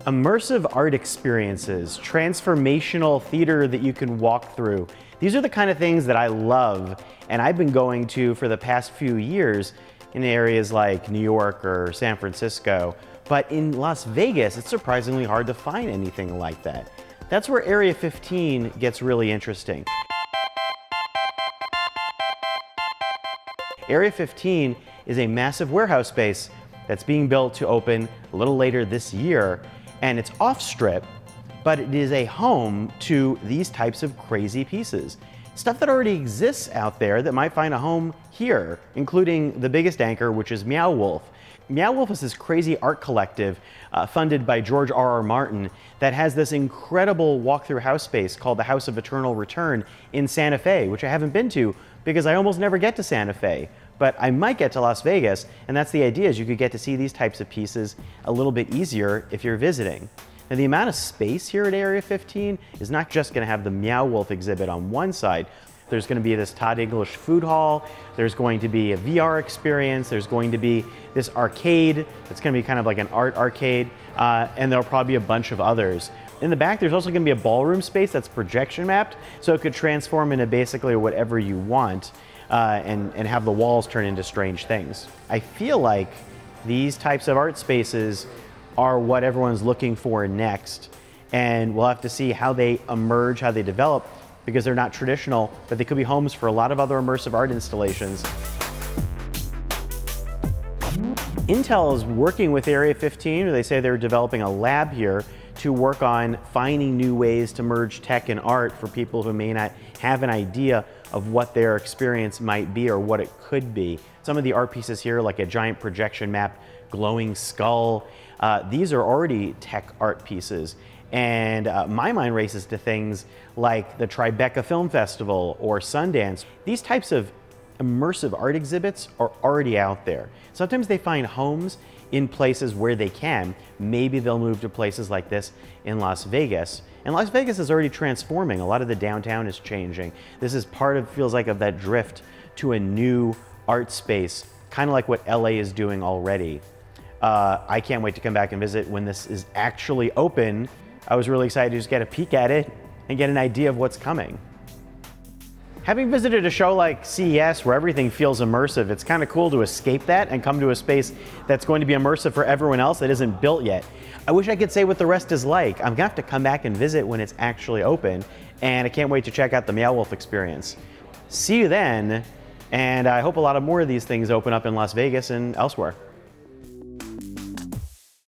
Immersive art experiences, transformational theater that you can walk through. These are the kind of things that I love, and I've been going to for the past few years in areas like New York or San Francisco. But in Las Vegas, it's surprisingly hard to find anything like that. That's where Area 15 gets really interesting. Area 15 is a massive warehouse space that's being built to open a little later this year. And it's off-strip, but it is a home to these types of crazy pieces. Stuff that already exists out there that might find a home here, including the biggest anchor, which is Meow Wolf. Meow Wolf is this crazy art collective funded by George R.R. Martin that has this incredible walk-through house space called the House of Eternal Return in Santa Fe, which I haven't been to because I almost never get to Santa Fe. But I might get to Las Vegas, and that's the idea, is you could get to see these types of pieces a little bit easier if you're visiting. Now, the amount of space here at Area 15 is not just going to have the Meow Wolf exhibit on one side. There's going to be this Todd English food hall, there's going to be a VR experience, there's going to be this arcade that's going to be kind of like an art arcade, and there'll probably be a bunch of others. In the back, there's also going to be a ballroom space that's projection mapped, so it could transform into basically whatever you want. And have the walls turn into strange things. I feel like these types of art spaces are what everyone's looking for next, and we'll have to see how they emerge, how they develop, because they're not traditional, but they could be homes for a lot of other immersive art installations. Intel is working with Area 15, or they say they're developing a lab here to work on finding new ways to merge tech and art for people who may not have an idea of what their experience might be or what it could be. Some of the art pieces here, like a giant projection map, glowing skull, these are already tech art pieces. And my mind races to things like the Tribeca Film Festival or Sundance. These types of immersive art exhibits are already out there. Sometimes they find homes in places where they can. Maybe they'll move to places like this in Las Vegas. And Las Vegas is already transforming. A lot of the downtown is changing. This is part of, feels like, of that drift to a new art space, kind of like what LA is doing already. I can't wait to come back and visit when this is actually open. I was really excited to just get a peek at it and get an idea of what's coming. Having visited a show like CES where everything feels immersive, it's kind of cool to escape that and come to a space that's going to be immersive for everyone else that isn't built yet. I wish I could say what the rest is like. I'm gonna have to come back and visit when it's actually open, and I can't wait to check out the Meow Wolf experience. See you then, and I hope a lot of more of these things open up in Las Vegas and elsewhere.